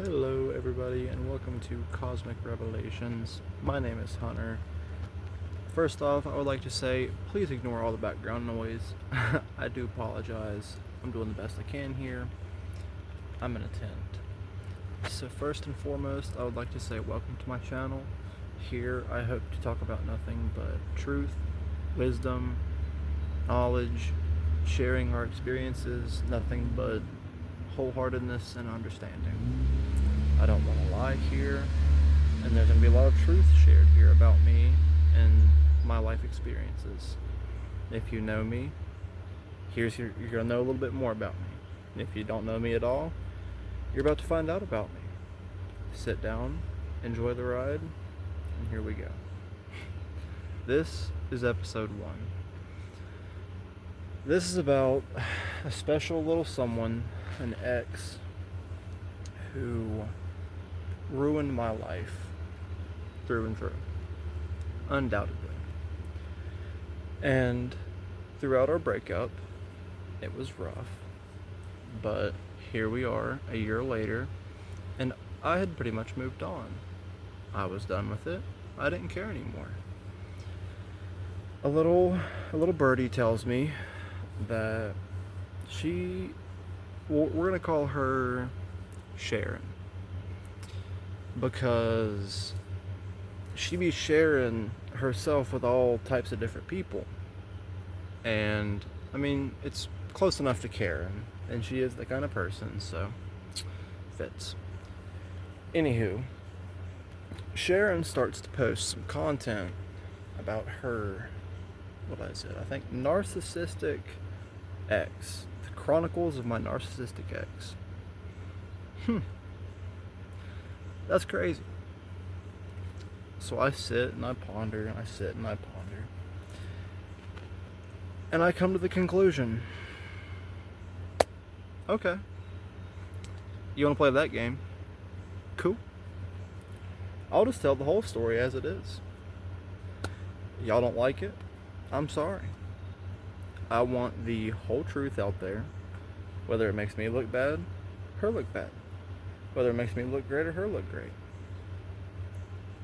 Hello, everybody, and welcome to Cosmic Revelations. My name is Hunter. First off, I would like to say, please ignore all the background noise. I do apologize. I'm doing the best I can here. I'm in a tent. So, first and foremost, I would like to say welcome to my channel. Here, I hope to talk about nothing but truth, wisdom, knowledge, sharing our experiences, nothing but wholeheartedness and understanding. I don't want to lie here, and there's going to be a lot of truth shared here about me and my life experiences. If you know me, you're going to know a little bit more about me. And if you don't know me at all, you're about to find out about me. Sit down, enjoy the ride, and here we go. This is episode 1. This is about a special little someone, an ex, who ruined my life through and through, undoubtedly. And throughout our breakup, it was rough, but here we are a year later, and I had pretty much moved on. I was done with it. I didn't care anymore. A little birdie tells me that we're gonna call her Sharon, because she be sharing herself with all types of different people, and I mean, it's close enough to Karen, and she is the kind of person, so fits. Anywho, Sharon starts to post some content about her, what is it? I think narcissistic ex. The Chronicles of My Narcissistic Ex. That's crazy. So I sit and I ponder, and I sit and I ponder. And I come to the conclusion, okay, you want to play that game? Cool. I'll just tell the whole story as it is. Y'all don't like it? I'm sorry. I want the whole truth out there, whether it makes me look bad, her look bad. Whether it makes me look great or her look great.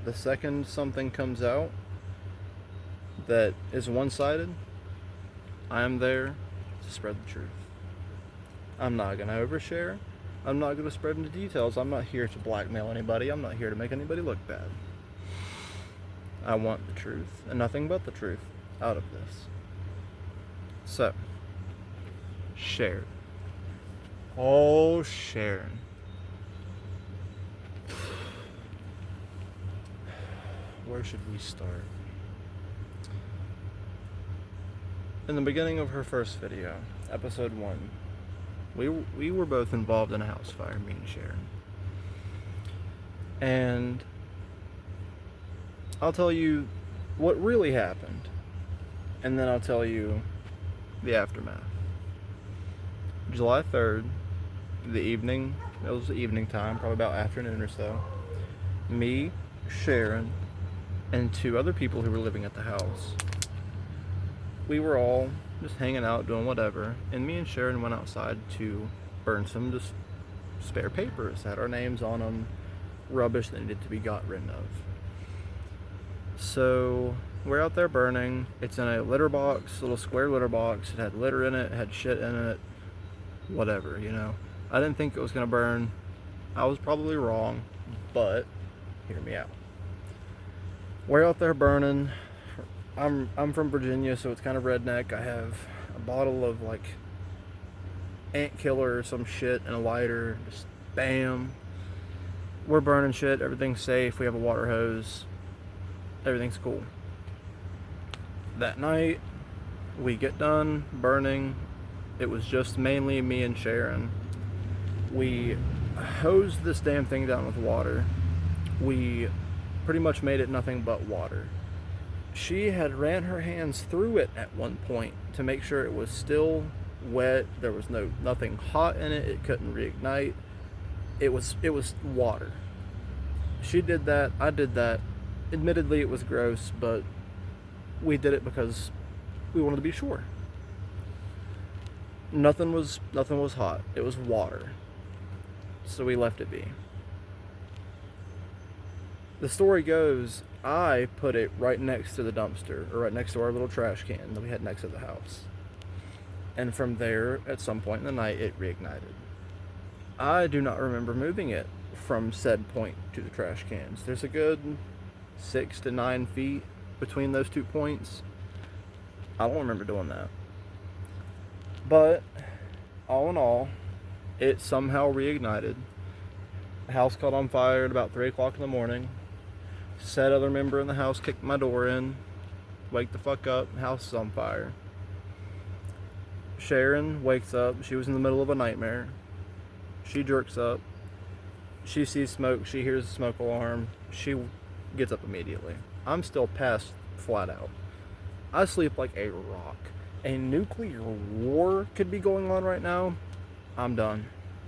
The second something comes out that is one-sided, I am there to spread the truth. I'm not going to overshare. I'm not going to spread into details. I'm not here to blackmail anybody. I'm not here to make anybody look bad. I want the truth, and nothing but the truth, out of this. So, Sharon. Oh, Sharon. Where should we start? In the beginning of her first video, episode 1, we were both involved in a house fire, me and Sharon. And I'll tell you what really happened, and then I'll tell you the aftermath. July 3rd, the evening, it was the evening time, probably about afternoon or so, me, Sharon, and 2 other people who were living at the house, we were all just hanging out, doing whatever, and me and Sharon went outside to burn some just spare papers that had our names on them, rubbish that needed to be got rid of. So we're out there burning. It's in a litter box, little square litter box. It had litter in it, had shit in it, whatever, you know. I didn't think it was gonna burn. I was probably wrong, but hear me out. We're out there burning. I'm from Virginia, so it's kind of redneck. I have a bottle of like ant killer or some shit and a lighter. Just bam. We're burning shit. Everything's safe. We have a water hose. Everything's cool. That night, we get done burning. It was just mainly me and Sharon. We hosed this damn thing down with water. We pretty much made it nothing but water. She had ran her hands through it at one point to make sure it was still wet. There was nothing hot in it. It couldn't reignite. It was water. She did that. I did that. Admittedly, it was gross, but we did it because we wanted to be sure. Nothing was hot. It was water. So we left it be. The story goes, I put it right next to the dumpster, or right next to our little trash can that we had next to the house. And from there, at some point in the night, it reignited. I do not remember moving it from said point to the trash cans. There's a good 6 to 9 feet between those 2 points. I don't remember doing that. But, all in all, it somehow reignited. The house caught on fire at about 3 o'clock in the morning. Said other member in the house kicked my door in. Wake the fuck up, house is on fire. Sharon wakes up. She was in the middle of a nightmare. She jerks up. She sees smoke. She hears the smoke alarm. She gets up immediately. I'm still passed flat out. I sleep like a rock. A nuclear war could be going on right now. I'm done.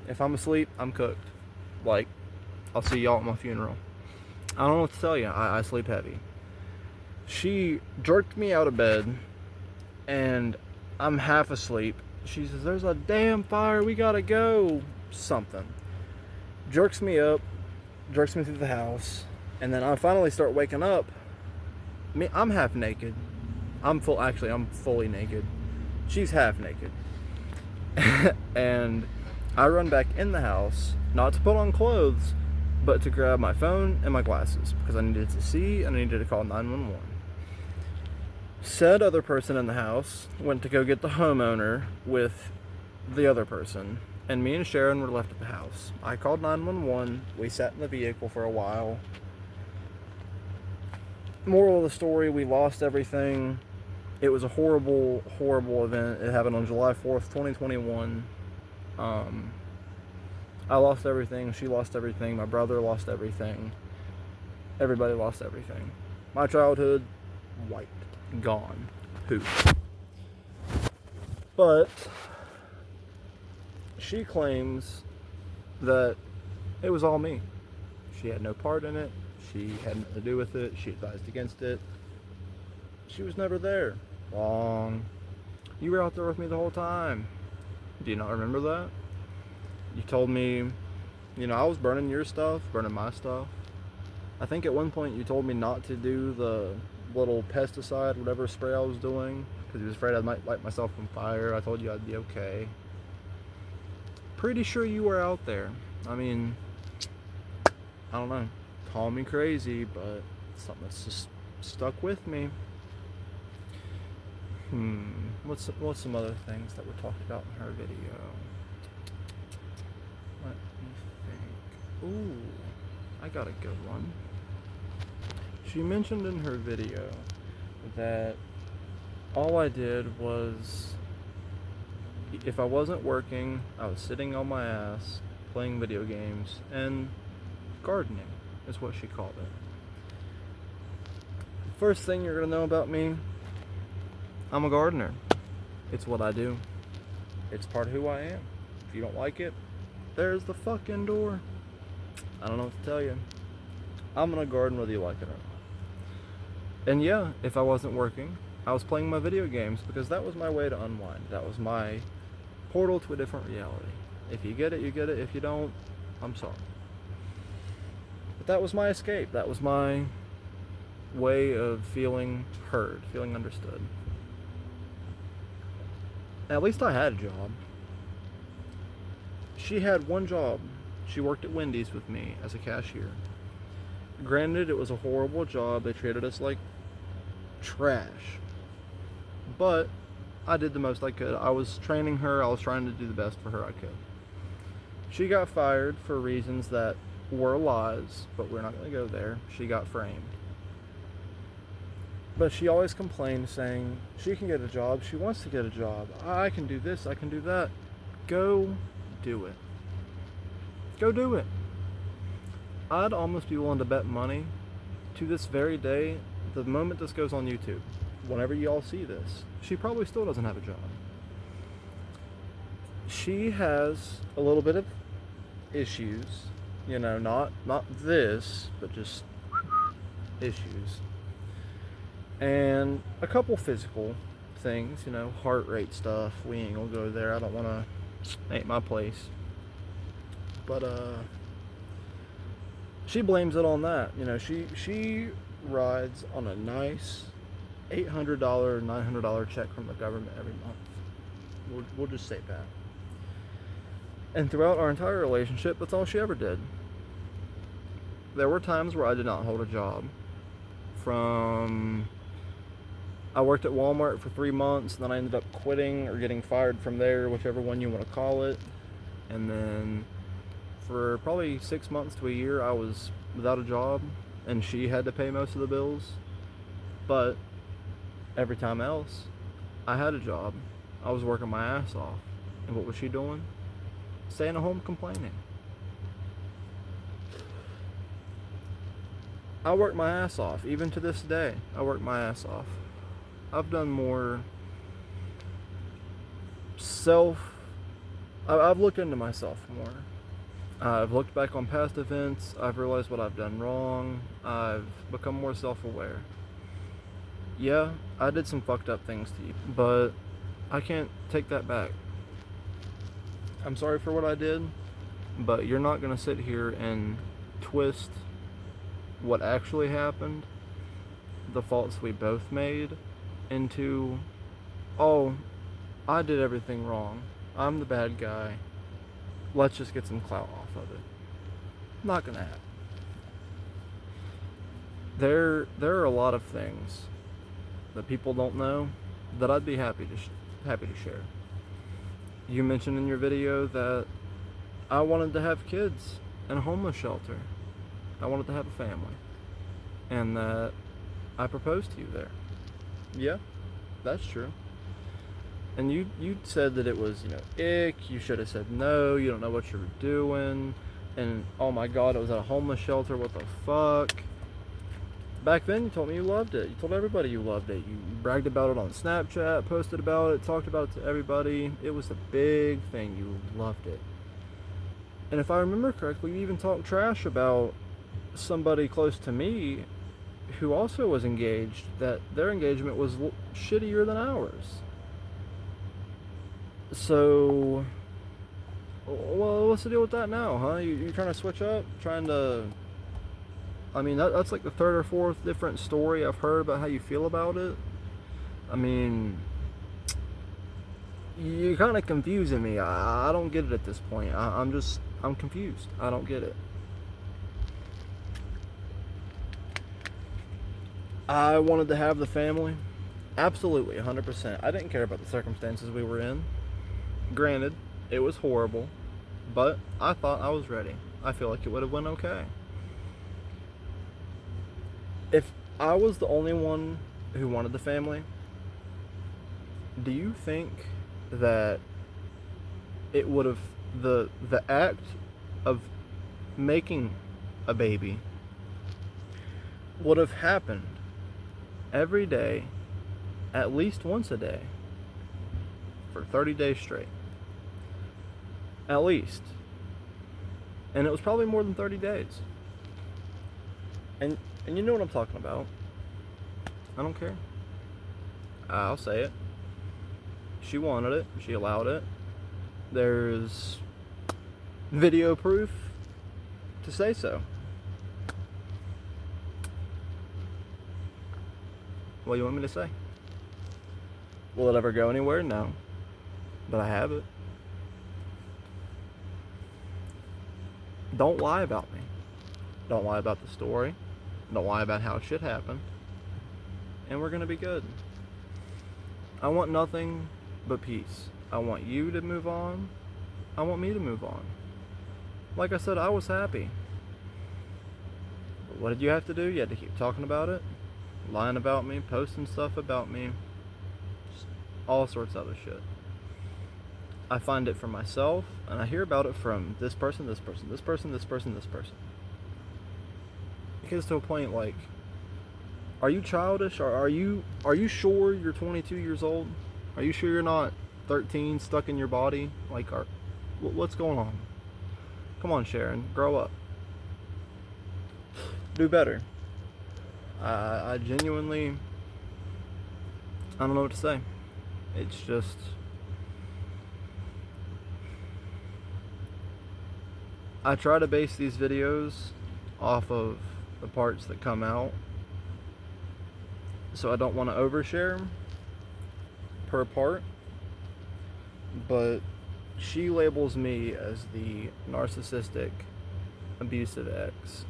If I'm asleep, I'm cooked. Like, I'll see y'all at my funeral. I don't know what to tell you. I sleep heavy. She jerked me out of bed, and I'm half asleep. She says, "There's a damn fire. We gotta go." Something. Jerks me up. Jerks me through the house. And then I finally start waking up. I'm half naked. I'm fully naked. She's half naked. And I run back in the house, not to put on clothes, but to grab my phone and my glasses, because I needed to see and I needed to call 911. Said other person in the house went to go get the homeowner with the other person, and me and Sharon were left at the house. I called 911. We sat in the vehicle for a while. Moral of the story, we lost everything. It was a horrible, horrible event. It happened on July 4th, 2021. I lost everything. She lost everything. My brother lost everything. Everybody lost everything. My childhood, wiped. Gone. Poof. But she claims that it was all me. She had no part in it. She had nothing to do with it. She advised against it. She was never there. Wrong. You were out there with me the whole time. Do you not remember that? You told me, I was burning your stuff, burning my stuff. I think at one point you told me not to do the little pesticide, whatever spray I was doing, because you was afraid I might light myself on fire. I told you I'd be okay. Pretty sure you were out there. I mean, I don't know. Call me crazy, but something that's just stuck with me. What's some other things that were talked about in her video? Let me think. Ooh, I got a good one. She mentioned in her video that all I did was, if I wasn't working, I was sitting on my ass, playing video games, and gardening is what she called it. First thing you're going to know about me, I'm a gardener. It's what I do. It's part of who I am. If you don't like it, there's the fucking door. I don't know what to tell you. I'm gonna garden whether you like it or not. And yeah, if I wasn't working, I was playing my video games because that was my way to unwind. That was my portal to a different reality. If you get it, you get it. If you don't, I'm sorry. But that was my escape. That was my way of feeling heard, feeling understood. At least I had a job. She had one job. She worked at Wendy's with me as a cashier. Granted, it was a horrible job. They treated us like trash. But I did the most I could. I was training her. I was trying to do the best for her I could. She got fired for reasons that were lies, but we're not going to go there. She got framed. But she always complained, saying she can get a job. She wants to get a job. I can do this. I can do that. Go do it. Go do it. I'd almost be willing to bet money to this very day, the moment this goes on YouTube, whenever you all see this, she probably still doesn't have a job. She has a little bit of issues, not this, but just issues. And a couple physical things, heart rate stuff. We ain't gonna go there. I don't wanna, ain't my place. But she blames it on that. You know, she rides on a nice $800, $900 check from the government every month. We'll just say that. And throughout our entire relationship, that's all she ever did. There were times where I did not hold a job. I worked at Walmart for 3 months, and then I ended up quitting or getting fired from there, whichever one you want to call it. And then for probably 6 months to a year, I was without a job, and she had to pay most of the bills. But every time else, I had a job. I was working my ass off. And what was she doing? Staying at home complaining. I work my ass off. Even to this day, I work my ass off. I've done more I've looked into myself more. I've looked back on past events. I've realized what I've done wrong. I've become more self-aware. Yeah, I did some fucked up things to you, but I can't take that back. I'm sorry for what I did, but you're not going to sit here and twist what actually happened, the faults we both made, into, oh, I did everything wrong. I'm the bad guy. Let's just get some clout off of it. Not going to happen. There are a lot of things that people don't know that I'd be happy to share. You mentioned in your video that I wanted to have kids in a homeless shelter. I wanted to have a family. And that I proposed to you there. Yeah, that's true. And you said that it was, ick, you should have said no, you don't know what you were doing, and oh my god, it was at a homeless shelter, what the fuck. Back then, you told me you loved it. You told everybody you loved it. You bragged about it on Snapchat, posted about it, talked about it to everybody. It was a big thing. You loved it. And if I remember correctly, you even talked trash about somebody close to me who also was engaged, that their engagement was shittier than ours. So, well, what's the deal with that now, huh? You trying to switch up? I mean, that's like the third or fourth different story I've heard about how you feel about it. I mean, you're kind of confusing me. I don't get it at this point. I'm confused. I don't get it. I wanted to have the family. Absolutely, 100%. I didn't care about the circumstances we were in. Granted, it was horrible, but I thought I was ready. I feel like it would have went okay. If I was the only one who wanted the family, do you think that it would have, the act of making a baby would have happened every day, at least once a day, for 30 days straight? At least. And it was probably more than 30 days. And you know what I'm talking about. I don't care. I'll say it. She wanted it. She allowed it. There's video proof to say so. What do you want me to say? Will it ever go anywhere? No. But I have it. Don't lie about me. Don't lie about the story. Don't lie about how shit happened. And we're gonna be good. I want nothing but peace. I want you to move on. I want me to move on. Like I said, I was happy. But what did you have to do? You had to keep talking about it, lying about me, posting stuff about me, just all sorts of other shit. I find it for myself, and I hear about it from this person, this person, this person, this person, this person. It gets to a point like, are you childish? Are you sure you're 22 years old? Are you sure you're not 13 stuck in your body? Like, what's going on? Come on, Sharon, grow up. Do better. I genuinely, I don't know what to say. It's just, I try to base these videos off of the parts that come out. So I don't want to overshare per part. But she labels me as the narcissistic, abusive ex.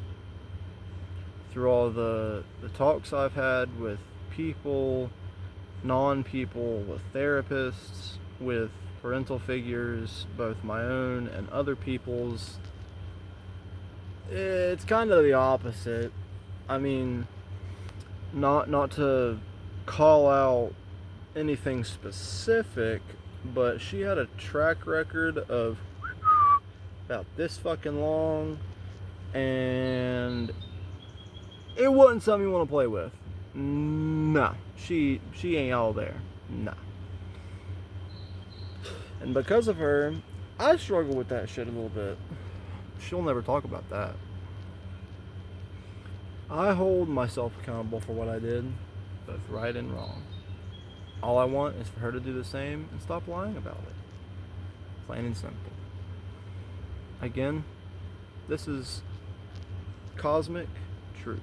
Through all the talks I've had with people, non-people, with therapists, with parental figures, both my own and other people's, it's kind of the opposite. I mean, not to call out anything specific, but she had a track record of about this fucking long, and it wasn't something you want to play with. No, she ain't all there. No. And because of her, I struggle with that shit a little bit. She'll never talk about that. I hold myself accountable for what I did, both right and wrong. All I want is for her to do the same and stop lying about it. Plain and simple. Again, this is cosmic truth,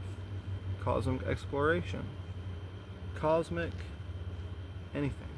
cosmic exploration, cosmic anything.